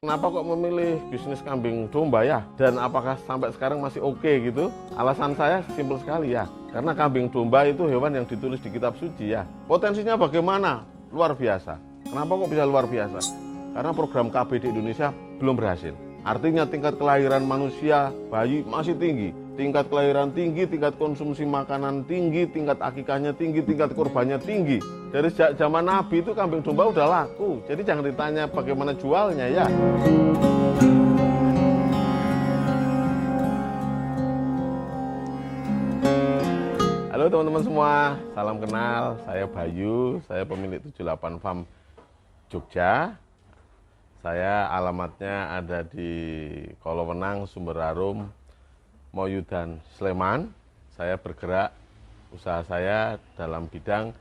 Kenapa kok memilih bisnis kambing domba ya? Dan apakah sampai sekarang masih oke gitu? Alasan saya simpel sekali ya. Karena kambing domba itu hewan yang ditulis di kitab suci ya. Potensinya bagaimana? Luar biasa. Kenapa kok bisa luar biasa? Karena program KB di Indonesia belum berhasil. Artinya tingkat kelahiran manusia, bayi masih tinggi. Tingkat kelahiran tinggi, tingkat konsumsi makanan tinggi, tingkat akikahnya tinggi, tingkat kurbannya tinggi. Dari sejak zaman Nabi itu kambing domba udah laku. Jadi jangan ditanya bagaimana jualnya ya. Halo teman-teman semua, salam kenal. Saya Bayu, saya pemilik 78 Farm Jogja. Saya alamatnya ada di Kolowenang, Sumberarum, Moyudan, Sleman. Saya bergerak, usaha saya dalam bidang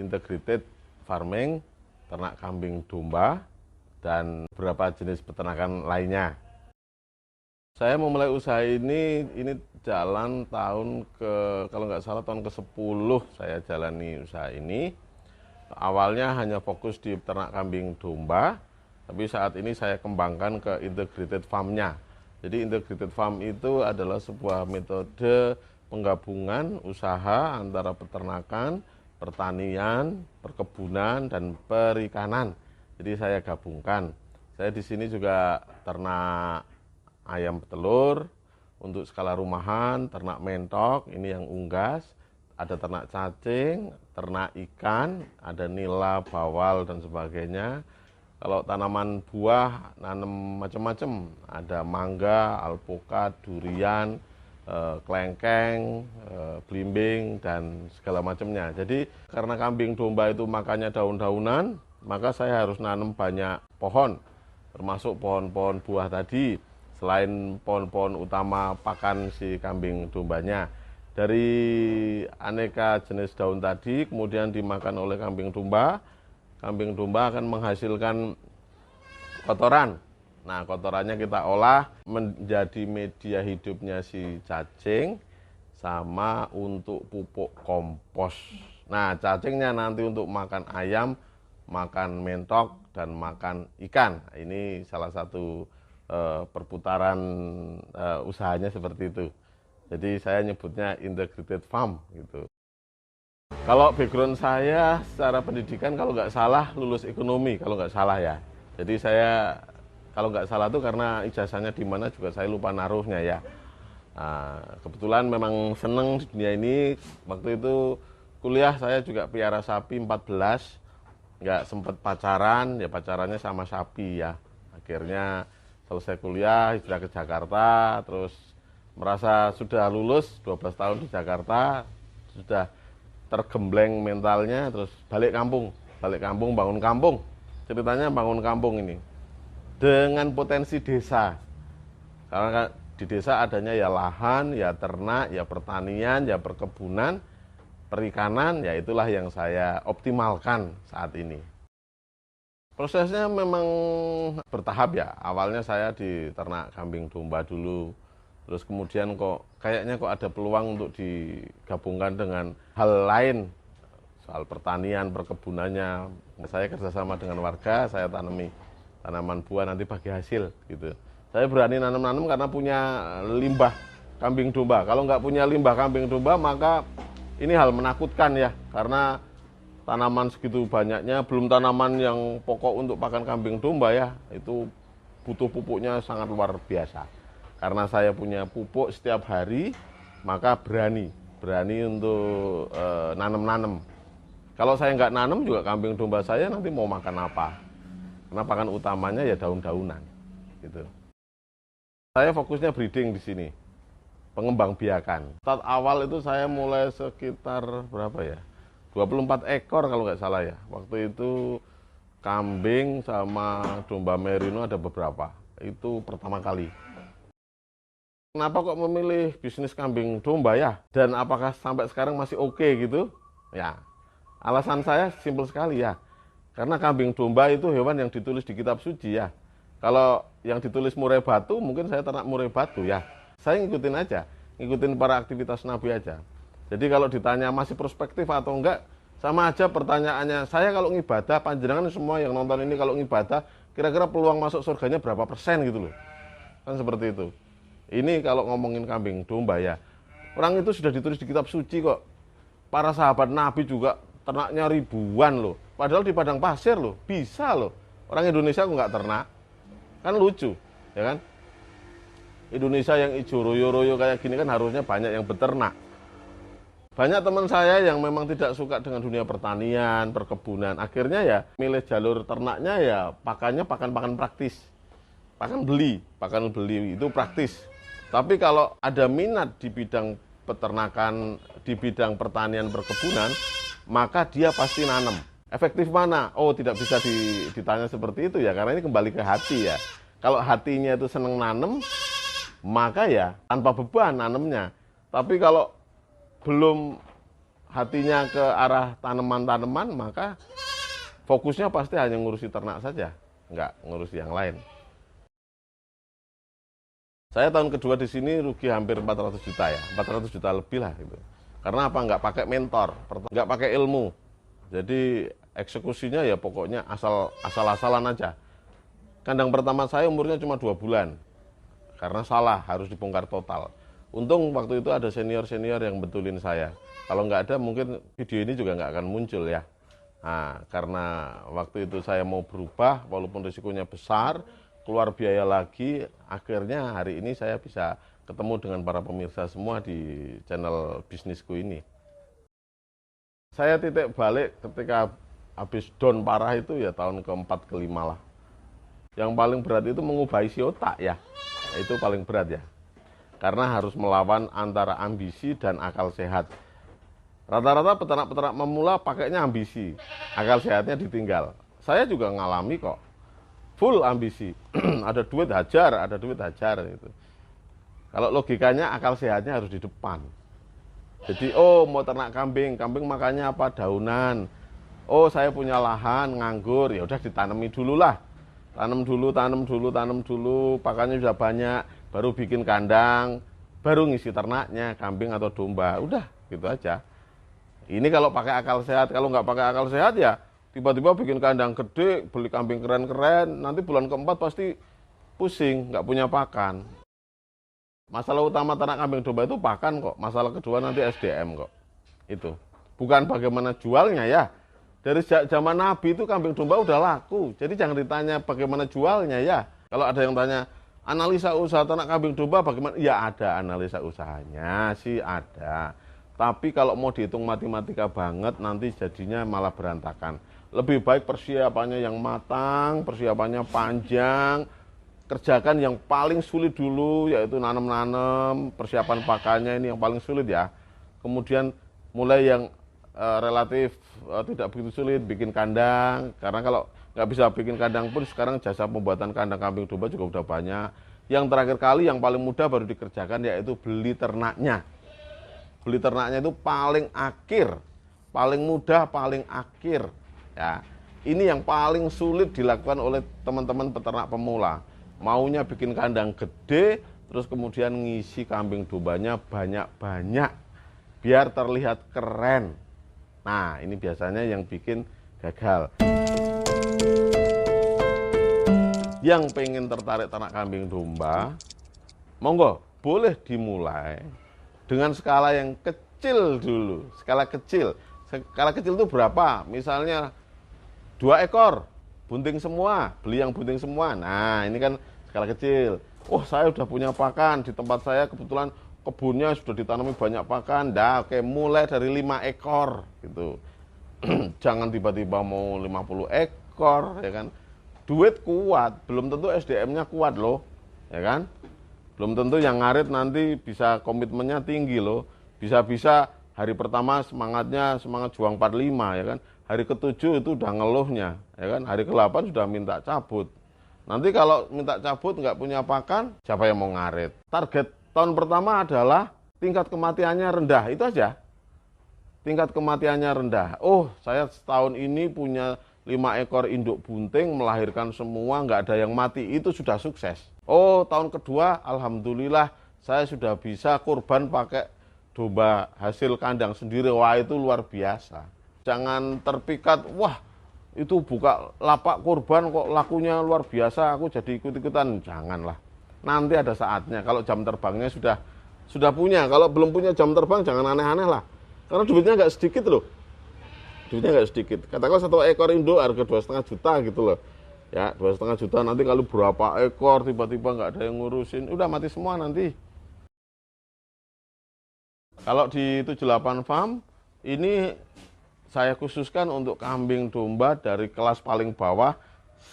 integrated farming, ternak kambing domba, dan beberapa jenis peternakan lainnya. Saya memulai usaha ini jalan tahun kalau nggak salah tahun ke-10 saya jalani usaha ini. Awalnya hanya fokus di ternak kambing domba, tapi saat ini saya kembangkan ke integrated farm-nya. Jadi integrated farm itu adalah sebuah metode penggabungan usaha antara peternakan, pertanian, perkebunan, dan perikanan. Jadi saya gabungkan. Saya di sini juga ternak ayam petelur untuk skala rumahan, ternak mentok, ini yang unggas, ada ternak cacing, ternak ikan, ada nila, bawal, dan sebagainya. Kalau tanaman buah, nanam macam-macam, ada mangga, alpukat, durian, kelengkeng, belimbing, dan segala macamnya. Jadi karena kambing domba itu makannya daun-daunan, maka saya harus nanam banyak pohon, termasuk pohon-pohon buah tadi, selain pohon-pohon utama pakan si kambing dombanya. Dari aneka jenis daun tadi kemudian dimakan oleh kambing domba akan menghasilkan kotoran. Nah, kotorannya kita olah menjadi media hidupnya si cacing sama untuk pupuk kompos. Nah, cacingnya nanti untuk makan ayam, makan mentok, dan makan ikan. Ini salah satu perputaran usahanya seperti itu. Jadi saya nyebutnya integrated farm gitu. Kalau background saya secara pendidikan kalau nggak salah lulus ekonomi kalau nggak salah ya. Jadi saya kalau nggak salah tuh karena ijazahnya di mana juga saya lupa naruhnya ya. Nah, kebetulan memang seneng di dunia ini. Waktu itu kuliah saya juga piara sapi 14, nggak sempet pacaran, ya pacarannya sama sapi ya. Akhirnya selesai kuliah hijrah ke Jakarta, terus merasa sudah lulus 12 tahun di Jakarta, sudah tergembleng mentalnya, terus balik kampung bangun kampung. Ceritanya bangun kampung ini dengan potensi desa, karena di desa adanya ya lahan, ya ternak, ya pertanian, ya perkebunan, perikanan, ya itulah yang saya optimalkan saat ini. Prosesnya memang bertahap ya. Awalnya saya di ternak kambing domba dulu, terus kemudian kayaknya ada peluang untuk digabungkan dengan hal lain, soal pertanian, perkebunannya. Saya kerjasama dengan warga, saya tanami tanaman buah nanti bagi hasil gitu. Saya berani nanam-nanam karena punya limbah kambing domba. Kalau nggak punya limbah kambing domba maka ini hal menakutkan ya, karena tanaman segitu banyaknya, belum tanaman yang pokok untuk pakan kambing domba ya, itu butuh pupuknya sangat luar biasa. Karena saya punya pupuk setiap hari, maka berani untuk nanam-nanam. Kalau saya nggak nanam juga kambing domba saya nanti mau makan apa? Karena pakan utamanya ya daun-daunan, gitu. Saya fokusnya breeding di sini, pengembang biakan. Start awal itu saya mulai sekitar berapa ya? 24 ekor kalau nggak salah ya. Waktu itu kambing sama domba merino ada beberapa. Itu pertama kali. Kenapa kok memilih bisnis kambing domba ya? Dan apakah sampai sekarang masih oke gitu? Ya, alasan saya simpel sekali ya. Karena kambing domba itu hewan yang ditulis di kitab suci ya. Kalau yang ditulis murai batu, mungkin saya ternak murai batu ya. Saya ngikutin aja, ngikutin para aktivitas Nabi aja. Jadi kalau ditanya masih prospektif atau enggak, sama aja pertanyaannya. Saya kalau ngibadah, panjenengan semua yang nonton ini kalau ngibadah, kira-kira peluang masuk surganya berapa persen gitu loh. Kan seperti itu. Ini kalau ngomongin kambing domba ya, orang itu sudah ditulis di kitab suci kok. Para sahabat Nabi juga ternaknya ribuan loh. Padahal di padang pasir loh, bisa loh. Orang Indonesia kok nggak ternak. Kan lucu, ya kan? Indonesia yang ijo royo-royo kayak gini kan harusnya banyak yang beternak. Banyak teman saya yang memang tidak suka dengan dunia pertanian, perkebunan. Akhirnya ya milih jalur ternaknya ya pakannya pakan-pakan praktis. Pakan beli itu praktis. Tapi kalau ada minat di bidang peternakan, di bidang pertanian perkebunan, maka dia pasti nanam. Efektif mana? Oh, tidak bisa ditanya seperti itu ya, karena ini kembali ke hati ya. Kalau hatinya itu seneng nanam, maka ya tanpa beban nanamnya. Tapi kalau belum hatinya ke arah tanaman-tanaman, maka fokusnya pasti hanya ngurusi ternak saja, nggak ngurusi yang lain. Saya tahun kedua di sini rugi hampir 400 juta ya, 400 juta lebih lah gitu. Karena apa? Nggak pakai mentor, nggak pakai ilmu. Jadi eksekusinya ya pokoknya asal-asalan aja. Kandang pertama saya umurnya cuma 2 bulan. Karena salah, harus dibongkar total. Untung waktu itu ada senior-senior yang betulin saya. Kalau nggak ada mungkin video ini juga nggak akan muncul ya. Nah, karena waktu itu saya mau berubah, walaupun risikonya besar, keluar biaya lagi, akhirnya hari ini saya bisa ketemu dengan para pemirsa semua di channel bisnisku ini. Saya titik balik ketika habis down parah itu ya tahun ke-4 ke-5 lah. Yang paling berat itu mengubah isi otak ya, itu paling berat ya. Karena harus melawan antara ambisi dan akal sehat. Rata-rata peternak-peternak pemula pakainya ambisi, akal sehatnya ditinggal. Saya juga ngalami kok. Full ambisi, ada duit hajar gitu. Kalau logikanya akal sehatnya harus di depan. Jadi oh mau ternak kambing makannya apa? Daunan. Oh saya punya lahan nganggur, ya udah ditanami dulu lah. Tanam dulu, pakannya sudah banyak, baru bikin kandang, baru ngisi ternaknya, kambing atau domba, udah gitu aja. Ini kalau pakai akal sehat, kalau nggak pakai akal sehat ya tiba-tiba bikin kandang gede, beli kambing keren-keren, nanti bulan ke-4 pasti pusing, nggak punya pakan. Masalah utama ternak kambing domba itu pakan kok, masalah kedua nanti SDM kok. Itu, bukan bagaimana jualnya ya. Dari zaman Nabi itu kambing domba udah laku, jadi jangan ditanya bagaimana jualnya ya. Kalau ada yang tanya, analisa usaha ternak kambing domba bagaimana? Ya ada analisa usahanya sih ada. Tapi kalau mau dihitung matematika banget nanti jadinya malah berantakan. Lebih baik persiapannya yang matang, persiapannya panjang, kerjakan yang paling sulit dulu yaitu nanam-nanam, persiapan pakannya ini yang paling sulit ya. Kemudian mulai yang relatif tidak begitu sulit, bikin kandang. Karena kalau nggak bisa bikin kandang pun sekarang jasa pembuatan kandang kambing domba juga udah banyak. Yang terakhir kali yang paling mudah baru dikerjakan yaitu beli ternaknya. Beli ternaknya itu paling akhir, paling mudah, paling akhir. Ya, ini yang paling sulit dilakukan oleh teman-teman peternak pemula. Maunya bikin kandang gede, terus kemudian ngisi kambing dombanya banyak-banyak, biar terlihat keren. Nah, ini biasanya yang bikin gagal. Yang pengen tertarik ternak kambing domba, monggo, boleh dimulai dengan skala yang kecil dulu. Skala kecil itu berapa? Misalnya 2 ekor, bunting semua, beli yang bunting semua. Nah, ini kan skala kecil. Oh, saya udah punya pakan, di tempat saya kebetulan kebunnya sudah ditanami banyak pakan. Dah, oke, mulai dari 5 ekor gitu. Jangan tiba-tiba mau 50 ekor, ya kan. Duit kuat, belum tentu SDM-nya kuat loh, ya kan. Belum tentu yang ngarit nanti bisa komitmennya tinggi loh. Bisa-bisa hari pertama semangat juang 45 ya kan. Hari ke-7 itu udah ngeluhnya, ya kan. Hari ke-8 sudah minta cabut. Nanti kalau minta cabut nggak punya pakan, siapa yang mau ngarit? Target tahun pertama adalah tingkat kematiannya rendah, itu aja. Tingkat kematiannya rendah. Oh, saya setahun ini punya 5 ekor induk bunting, melahirkan semua, nggak ada yang mati, itu sudah sukses. Oh, tahun kedua, alhamdulillah, saya sudah bisa kurban pakai domba hasil kandang sendiri. Wah, itu luar biasa. Jangan terpikat, wah itu buka lapak kurban kok lakunya luar biasa, aku jadi ikut-ikutan. Janganlah. Nanti ada saatnya kalau jam terbangnya sudah punya. Kalau belum punya jam terbang jangan aneh-aneh lah. Karena duitnya nggak sedikit loh. Duitnya nggak sedikit. Katakanlah satu ekor Indo harga 2,5 juta gitu loh. Ya 2,5 juta, nanti kalau berapa ekor tiba-tiba nggak ada yang ngurusin, udah mati semua nanti. Kalau di 78 Farm ini saya khususkan untuk kambing domba dari kelas paling bawah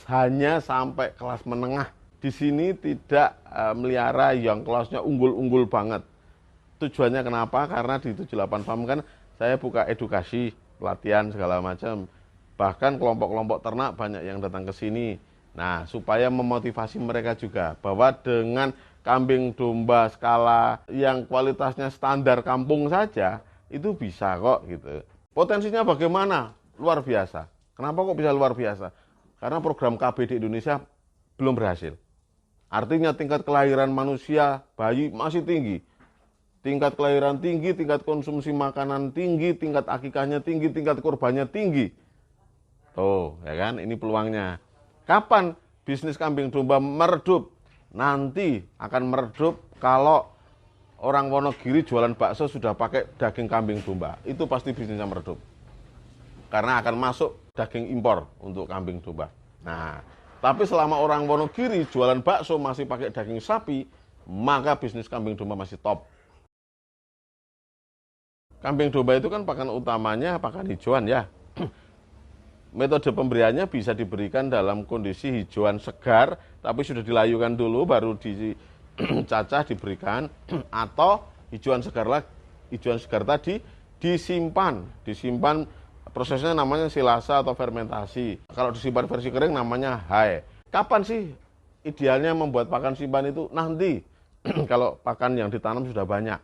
hanya sampai kelas menengah. Di sini tidak melihara yang kelasnya unggul-unggul banget. Tujuannya kenapa? Karena di 78 Farm kan saya buka edukasi, pelatihan segala macam. Bahkan kelompok-kelompok ternak banyak yang datang ke sini. Nah, supaya memotivasi mereka juga bahwa dengan kambing domba skala yang kualitasnya standar kampung saja itu bisa kok gitu. Potensinya bagaimana? Luar biasa. Kenapa kok bisa luar biasa? Karena program KB di Indonesia belum berhasil. Artinya tingkat kelahiran manusia, bayi masih tinggi. Tingkat kelahiran tinggi, tingkat konsumsi makanan tinggi, tingkat akikahnya tinggi, tingkat kurbannya tinggi. Tuh, ya kan? Ini peluangnya. Kapan bisnis kambing domba meredup? Nanti akan meredup kalau orang Wonogiri jualan bakso sudah pakai daging kambing domba. Itu pasti bisnisnya meredup. Karena akan masuk daging impor untuk kambing domba. Nah, tapi selama orang Wonogiri jualan bakso masih pakai daging sapi, maka bisnis kambing domba masih top. Kambing domba itu kan pakan utamanya pakan hijauan ya. Metode pemberiannya bisa diberikan dalam kondisi hijauan segar, tapi sudah dilayukan dulu baru dicacah diberikan, atau hijauan segar tadi disimpan prosesnya namanya silasa atau fermentasi. Kalau disimpan versi kering namanya hai. Kapan sih idealnya membuat pakan simpan itu? Nanti kalau pakan yang ditanam sudah banyak.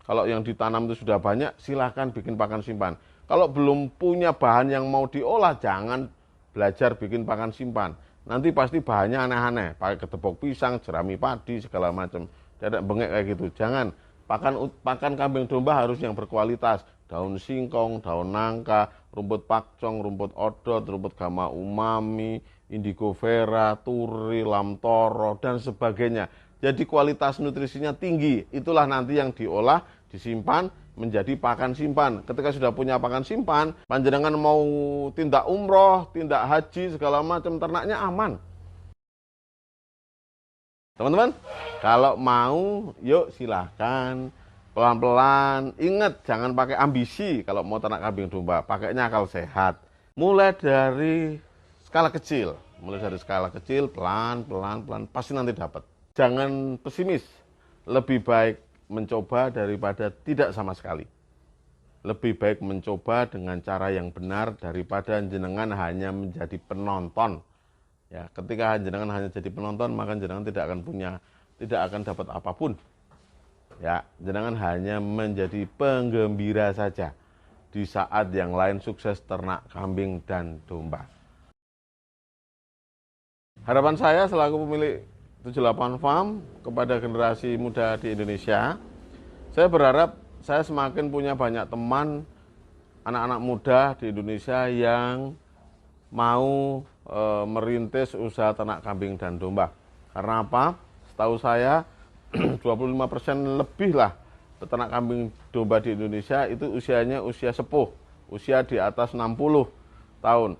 Kalau yang ditanam itu sudah banyak, silahkan bikin pakan simpan. Kalau belum punya bahan yang mau diolah, jangan belajar bikin pakan simpan. Nanti pasti bahannya aneh-aneh, pakai ketepok pisang, jerami padi, segala macam. Tidak bengek kayak gitu. Jangan. Pakan kambing domba harus yang berkualitas. Daun singkong, daun nangka, rumput pakcong, rumput odot, rumput gama umami, indigo vera, turi, lamtoro, dan sebagainya. Jadi kualitas nutrisinya tinggi. Itulah nanti yang diolah, disimpan, menjadi pakan simpan. Ketika sudah punya pakan simpan, panjenengan mau tindak umroh, tindak haji, segala macam, ternaknya aman. Teman-teman, kalau mau, yuk silahkan. Pelan-pelan, ingat jangan pakai ambisi kalau mau ternak kambing domba, pakainya akal sehat. Mulai dari skala kecil, pelan-pelan, pasti nanti dapat. Jangan pesimis, lebih baik mencoba daripada tidak sama sekali. Lebih baik mencoba dengan cara yang benar daripada jenengan hanya menjadi penonton. Ya, ketika jenengan hanya jadi penonton, maka jenengan tidak akan dapat apapun. Ya, jenengan hanya menjadi penggembira saja di saat yang lain sukses ternak kambing dan domba. Harapan saya selaku pemilik 78 Farm kepada generasi muda di Indonesia, saya berharap saya semakin punya banyak teman anak-anak muda di Indonesia yang mau merintis usaha ternak kambing dan domba. Karena apa? Setahu saya 25% lebih lah peternak kambing domba di Indonesia itu usianya usia sepuh, usia di atas 60 tahun.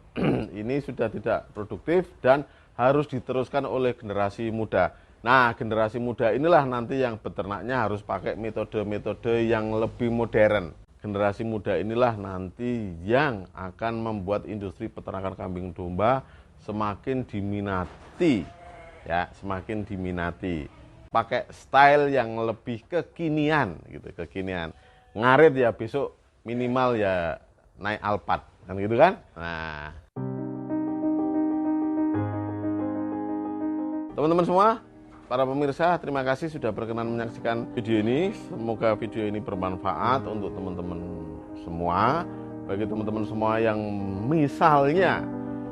Ini sudah tidak produktif dan harus diteruskan oleh generasi muda. Nah, generasi muda inilah nanti yang beternaknya harus pakai metode-metode yang lebih modern. Generasi muda inilah nanti yang akan membuat industri peternakan kambing domba semakin diminati. Ya, semakin diminati. Pakai style yang lebih kekinian gitu, kekinian. Ngarit ya besok minimal ya naik Alphard, kan gitu kan? Nah, teman-teman semua, para pemirsa, terima kasih sudah berkenan menyaksikan video ini. Semoga video ini bermanfaat untuk teman-teman semua. Bagi teman-teman semua yang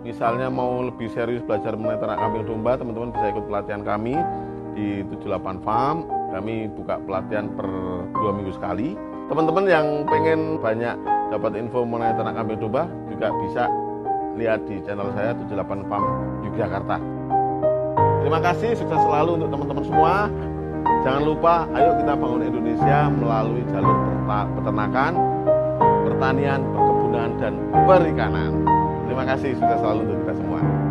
misalnya mau lebih serius belajar mengenai ternak kambing domba, teman-teman bisa ikut pelatihan kami di 78 Farm. Kami buka pelatihan per 2 minggu sekali. Teman-teman yang pengen banyak dapat info mengenai ternak kambing domba juga bisa lihat di channel saya 78 Farm Yogyakarta. Terima kasih, sukses selalu untuk teman-teman semua. Jangan lupa, ayo kita bangun Indonesia melalui jalur peternakan, pertanian, perkebunan, dan perikanan. Terima kasih, sukses selalu untuk kita semua.